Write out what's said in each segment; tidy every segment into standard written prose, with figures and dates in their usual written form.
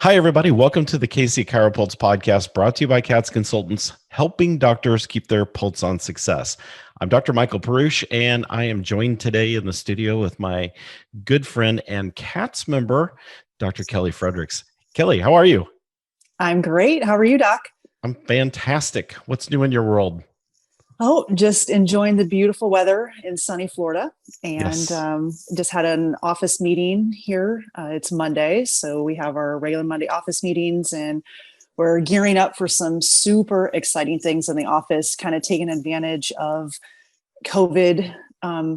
Hi, everybody. Welcome to the KC CHIROpulse podcast brought to you by CATS Consultants, helping doctors keep their pulse on success. I'm Dr. Michael Perusich, and I am joined today in the studio with my good friend and CATS member, Dr. Kelly Fredricks. Kelly, how are you? I'm great. How are you, Doc? I'm fantastic. What's new in your world? Oh, just enjoying the beautiful weather in sunny Florida, and Yes. just had an office meeting here. It's Monday, so we have our regular Monday office meetings, and we're gearing up for some super exciting things in the office, kind of taking advantage of COVID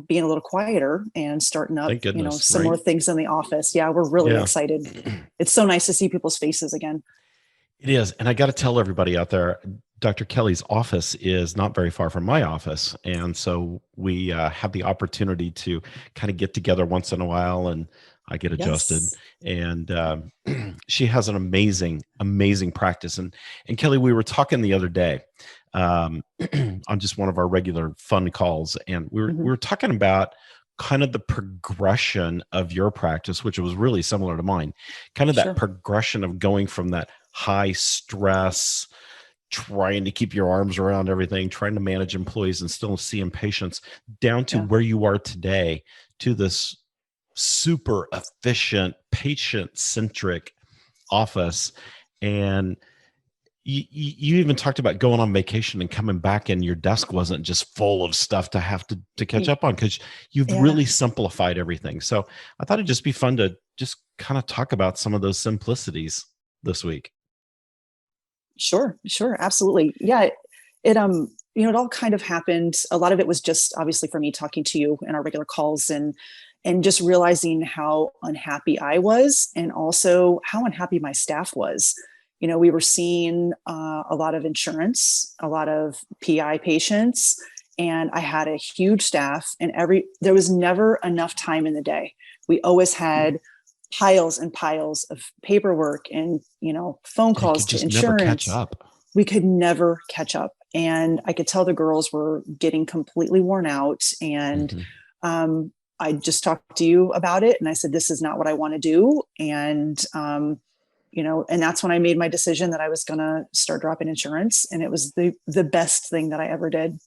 being a little quieter and starting up, Thank goodness, some right? more things in the office. Yeah, we're really Yeah. excited. It's so nice to see people's faces again. It is. And I got to tell everybody out there, Dr. Kelly's office is not very far from my office. And so we have the opportunity to kind of get together once in a while and I get adjusted. Yes. And she has an amazing, amazing practice. And Kelly, we were talking the other day um, on just one of our regular fun calls. And we Hmm. were talking about kind of the progression of your practice, which was really similar to mine, kind of that Sure. progression of going from that high stress, trying to keep your arms around everything, trying to manage employees and still seeing patients down to Yeah. where you are today to this super efficient, patient centric office. And you even talked about going on vacation and coming back and your desk wasn't just full of stuff to have to catch up on because you've Yeah. really simplified everything. So I thought it'd just be fun to just kind of talk about some of those simplicities this week. Sure, sure, absolutely. Yeah, it all kind of happened. A lot of it was just obviously for me talking to you in our regular calls and just realizing how unhappy I was and also how unhappy my staff was. We were seeing a lot of insurance, a lot of PI patients, and I had a huge staff and there was never enough time in the day. We always had piles and piles of paperwork and phone Yeah, you calls could to just never catch insurance. up. We could never catch up, and I could tell the girls were getting completely worn out. And Mhm. um, I just talked to you about it, and I said, this is not what I want to do. And and that's when I made my decision that I was going to start dropping insurance, and it was the best thing that I ever did.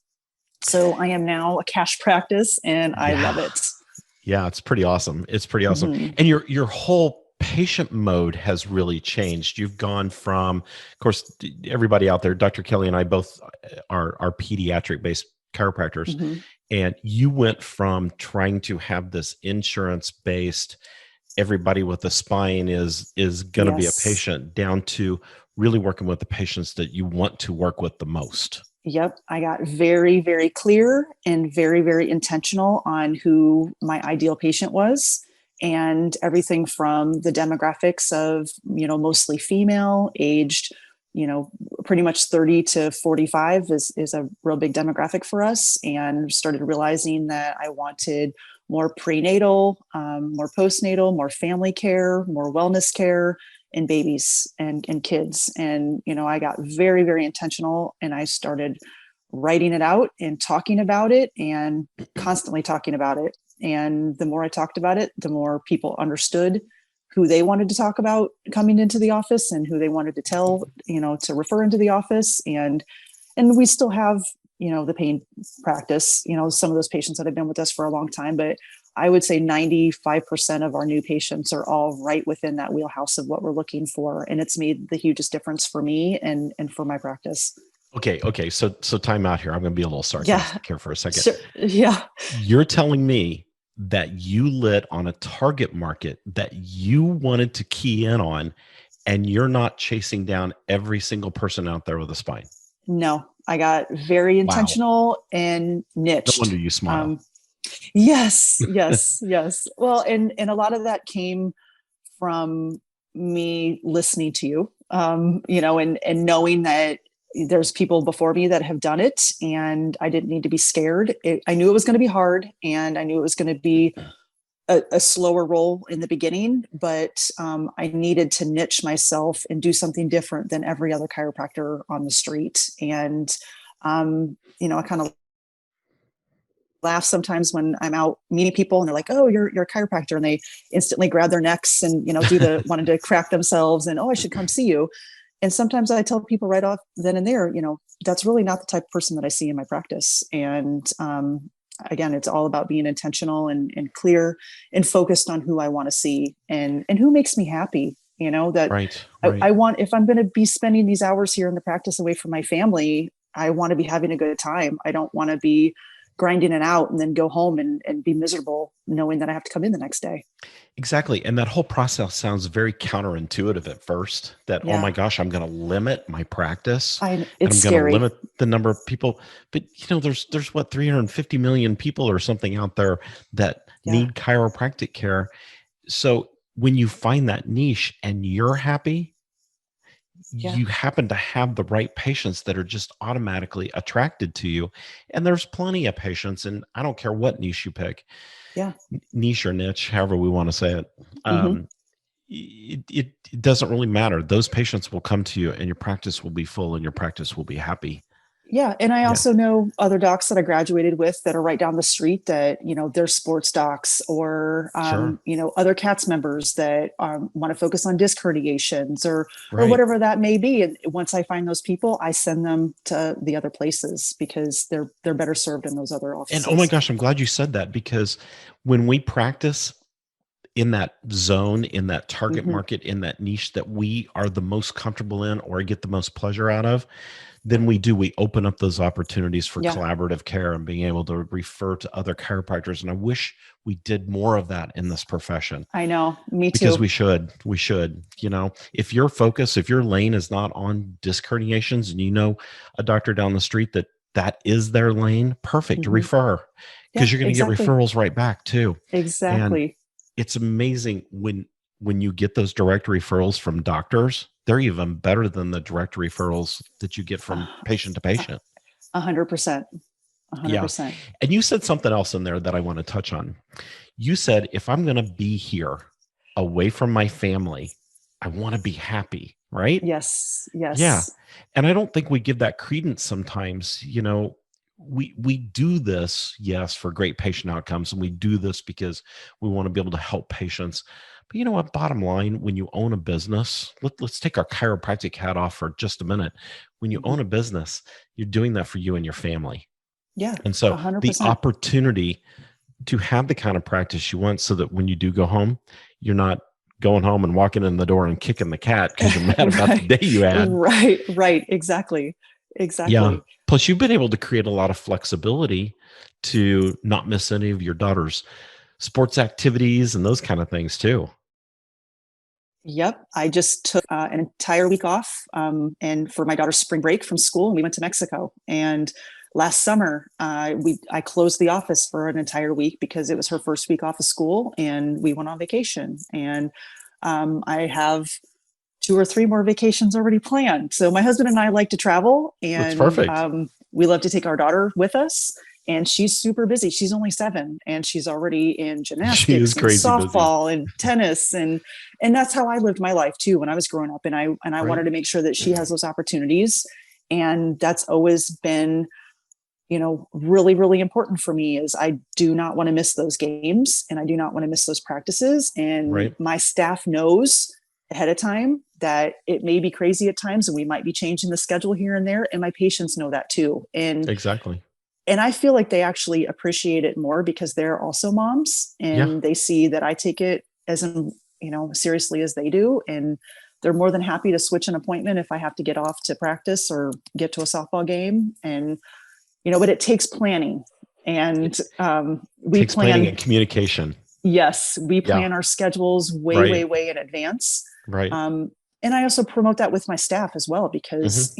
So I am now a cash practice, and I Yeah. love it. Yeah, it's pretty awesome. It's pretty awesome. Hmm. And your whole patient mode has really changed. You've gone from, of course, everybody out there, Dr. Kelly and I both are pediatric based chiropractors. Hmm. And you went from trying to have this insurance based, everybody with a spine is going to be a Yes. patient, down to really working with the patients that you want to work with the most. Yep. I got very, very clear and very, very intentional on who my ideal patient was. And everything from the demographics of, mostly female, aged, pretty much 30 to 45 is a real big demographic for us. And started realizing that I wanted more prenatal, more postnatal, more family care, more wellness care, and babies and kids. And, I got very, very intentional, and I started writing it out and talking about it and constantly talking about it. And the more I talked about it, the more people understood who they wanted to talk about coming into the office and who they wanted to tell, to refer into the office. And we still have, the pain practice, some of those patients that have been with us for a long time, but I would say 95% of our new patients are all right within that wheelhouse of what we're looking for. And it's made the hugest difference for me and for my practice. Okay. So time out here. I'm going to be a little Yeah. sarcastic here for a second. Sure. Yeah. You're telling me that you lit on a target market that you wanted to key in on, and you're not chasing down every single person out there with a spine. No, I got very Wow. intentional and No wonder niched. you smile. Um, yes, yes, yes. Well, and a lot of that came from me listening to you, and knowing that there's people before me that have done it, and I didn't need to be scared. I knew it was going to be hard, and I knew it was going to be a slower roll in the beginning, but I needed to niche myself and do something different than every other chiropractor on the street. And I kind of laugh sometimes when I'm out meeting people and they're like, "Oh, you're a chiropractor," and they instantly grab their necks and, wanted to crack themselves and, "Oh, I should come see you." And sometimes I tell people right off then and there, that's really not the type of person that I see in my practice. And again, it's all about being intentional and clear and focused on who I want to see and who makes me happy. That Right. I want, if I'm going to be spending these hours here in the practice away from my family, I want to be having a good time. I don't want to be grinding it out and then go home and be miserable knowing that I have to come in the next day. Exactly. And that whole process sounds very counterintuitive at first, that, oh my Yeah. gosh, I'm going to limit my practice and It's I'm going to scary. limit the number of people. But, there's what, 350 million people or something out there that Yeah. need chiropractic care. So when you find that niche and you're happy, Yeah. you happen to have the right patients that are just automatically attracted to you. And there's plenty of patients, and I don't care what niche you pick, Yeah. niche or niche, however we want to say it. Hmm. Um, it doesn't really matter. Those patients will come to you and your practice will be full and your practice will be happy. Yeah. And I Yeah, also know other docs that I graduated with that are right down the street that, they're sports docs or, sure. other CATS members that want to focus on disc herniations or Right. whatever that may be. And once I find those people, I send them to the other places because they're better served in those other And oh my offices. gosh, I'm glad you said that, because when we practice in that zone, in that target Hmm. market, in that niche that we are the most comfortable in or get the most pleasure out of, then we open up those opportunities for Yeah. collaborative care and being able to refer to other chiropractors. And I wish we did more of that in this profession, I know. Me because too. we should, if if your lane is not on disc herniations, and a doctor down the street that is their lane, perfect, Hmm. refer, because Yeah, you're going to get exactly. referrals right back too. And Exactly. it's amazing when you get those direct referrals from doctors. They're even better than the direct referrals that you get from patient to Uh, patient. 100%. Yeah. 100%. And you said something else in there that I want to touch on. You said, if I'm going to be here away from my family, I want to be happy, right? Yes. Yeah. Yes. And I don't think we give that credence sometimes. We do this, yes, for great patient outcomes, and we do this because we want to be able to help patients. But you know what? Bottom line, when you own a business, let's take our chiropractic hat off for just a minute. When you Hmm. own a business, you're doing that for you and your family. Yeah. And so the 100%. opportunity to have the kind of practice you want, so that when you do go home, you're not going home and walking in the door and kicking the cat because you're mad about the Right. day you had. Right. Right. Exactly. Yeah. Exactly. Plus, you've been able to create a lot of flexibility to not miss any of your daughter's sports activities and those kind of things too. Yep. I just took an entire week off and for my daughter's spring break from school, and we went to Mexico. And last summer, I closed the office for an entire week because it was her first week off of school, and we went on vacation. And I have two or three more vacations already planned. So my husband and I like to travel, That's and perfect. we love to take our daughter with us. And she's super busy. She's only 7, and she's already in She is gymnastics and crazy busy. softball and tennis, and that's how I lived my life too when I was growing up. And I Right. wanted to make sure that she has those opportunities. And that's always been, really, really important for me. Is I do not want to miss those games, and I do not want to miss those practices. And Right. my staff knows ahead of time that it may be crazy at times, and we might be changing the schedule here and there. And my patients know that too. Exactly. And I feel like they actually appreciate it more because they're also moms, Yeah. and they see that I take it as seriously as they do. And they're more than happy to switch an appointment if I have to get off to practice or get to a softball game. And, but it takes planning, It and we takes planning plan. and communication. Yes, we Yeah. plan our schedules way, Right. way, way in advance. Right. Um, and I also promote that with my staff as well, Hmm. because,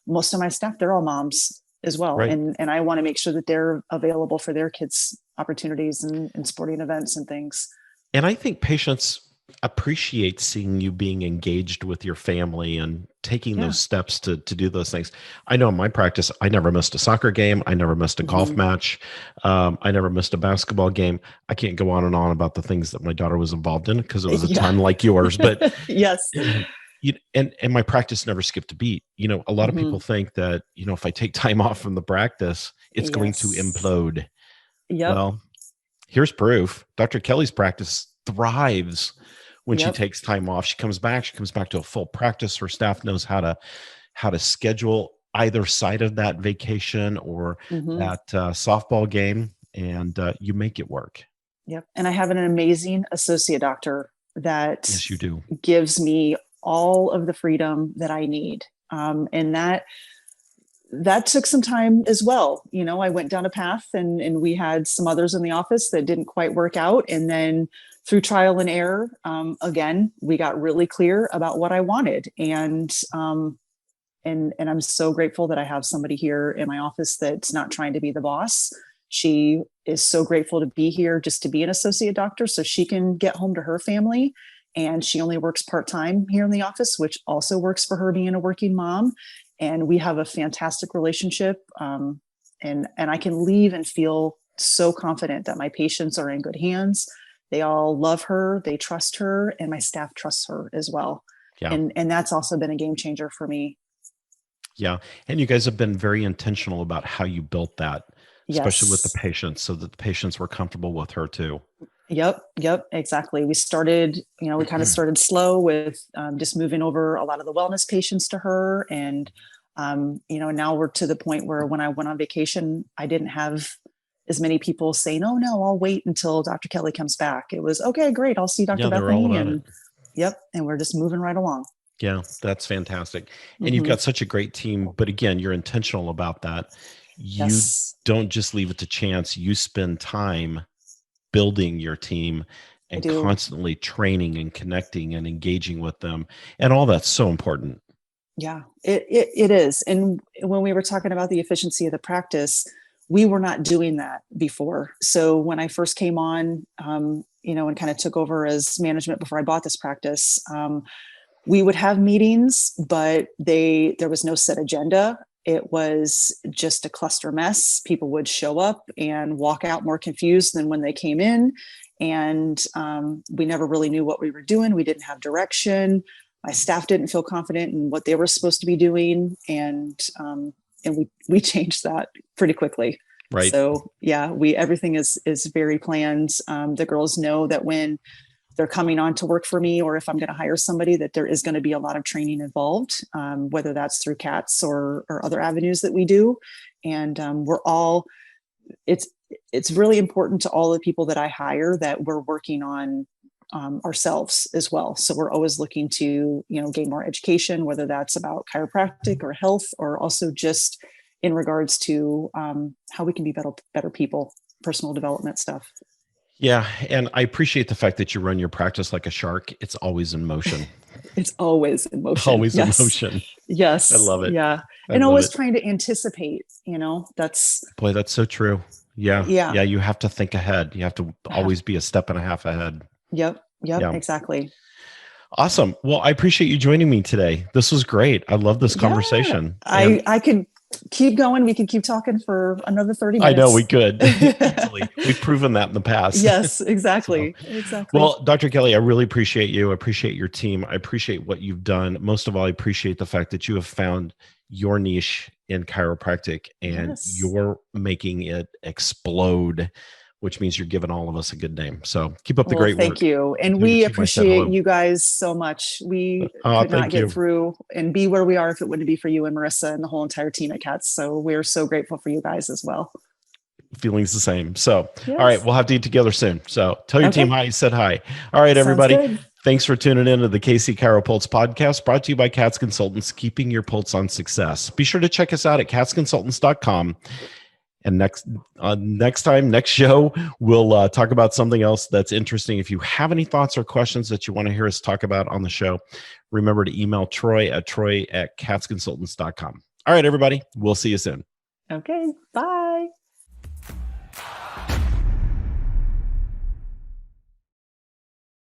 most of my staff, they're all moms as well. Right. And I want to make sure that they're available for their kids' opportunities and sporting events and things. And I think patients appreciate seeing you being engaged with your family and taking those Yeah. steps to do those things. I know in my practice, I never missed a soccer game. I never missed a golf Hmm. match. I never missed a basketball game. I can't go on and on about the things that my daughter was involved in because it was a Yeah. ton like yours. But Yes. and my practice never skipped a beat. A lot of Hmm. people think that if I take time off from the practice, it's going to Yes. implode. Yep. Well, here's proof. Dr. Kelly's practice thrives when she Yep. takes time off. She comes back to a full practice. Her staff knows how to schedule either side of that vacation or Hmm. that softball game, and you make it work. Yep. And I have an amazing associate doctor that Yes, you do. gives me all of the freedom that I need. And that took some time as well. I went down a path, and we had some others in the office that didn't quite work out. And then through trial and error, again, we got really clear about what I wanted. And I'm so grateful that I have somebody here in my office that's not trying to be the boss. She is so grateful to be here just to be an associate doctor so she can get home to her family. And she only works part-time here in the office, which also works for her being a working mom. And we have a fantastic relationship. And I can leave and feel so confident that my patients are in good hands. They all love her, they trust her, and my staff trusts her as well. Yeah. And that's also been a game changer for me. Yeah. And you guys have been very intentional about how you built that, especially with the Yes. patients, so that the patients were comfortable with her too. Yep, exactly. We kind of started slow with just moving over a lot of the wellness patients to her. And, now we're to the point where when I went on vacation, I didn't have as many people saying, oh, no, I'll wait until Dr. Kelly comes back. It was, okay, great. I'll see Dr. Yeah, they're all Bethany. about it. And yep. And we're just moving right along. Yeah, that's fantastic. And you've Hmm. got such a great team, but again, you're intentional about that. You Yes, don't just leave it to chance. You spend time building your team I and do. constantly training and connecting and engaging with them. And all that's so important. Yeah, it is. And when we were talking about the efficiency of the practice, we were not doing that before. So when I first came on, and kind of took over as management before I bought this practice, we would have meetings, but there was no set agenda. It was just a cluster mess. People would show up and walk out more confused than when they came in. And we never really knew what we were doing. We didn't have direction. My staff didn't feel confident in what they were supposed to be doing. And we changed that pretty quickly. Right. So yeah, everything is very planned. The girls know that when they're coming on to work for me, or if I'm going to hire somebody, that there is going to be a lot of training involved, whether that's through CATS or other avenues that we do. And it's really important to all the people that I hire that we're working on ourselves as well. So we're always looking to, gain more education, whether that's about chiropractic or health, or also just in regards to how we can be better people, personal development stuff. Yeah. And I appreciate the fact that you run your practice like a shark. It's always in motion. It's always in motion. Always in Yes. motion. I Yes. love it. Yeah. I And love always it. trying to anticipate, that's, Boy, that's so true. Yeah. yeah. Yeah. You have to think ahead. You have to always be a step and a half ahead. Yep. Yep. Yeah. Exactly. Awesome. Well, I appreciate you joining me today. This was great. I love this Yeah. conversation. And I could keep going. We could keep talking for another 30 I know we minutes. could easily. We've proven that in the past. Yes, So, exactly. Exactly. well, Dr. Kelly, I really appreciate you. I appreciate your team. I appreciate what you've done. Most of all, I appreciate the fact that you have found your niche in chiropractic and Yes. you're making it explode, which means you're giving all of us a good name. So keep up the Well, great thank work. you. And Tell your we team I said appreciate hello. you guys so much. We could not Thank get you. through and be where we are if it wouldn't be for you and Marissa and the whole entire team at CATS. So we're so grateful for you guys as well. Feelings the same. So, all right, Yes. we'll have to eat together soon. So tell your team Okay. hi. I said hi. All right, Sounds everybody. good. Thanks for tuning in to the KC CHIROpulse podcast brought to you by CATS Consultants, keeping your pulse on success. Be sure to check us out at catsconsultants.com. And next show, we'll talk about something else that's interesting. If you have any thoughts or questions that you want to hear us talk about on the show, remember to email Troy at catsconsultants.com. All right, everybody. We'll see you soon. Okay. Bye.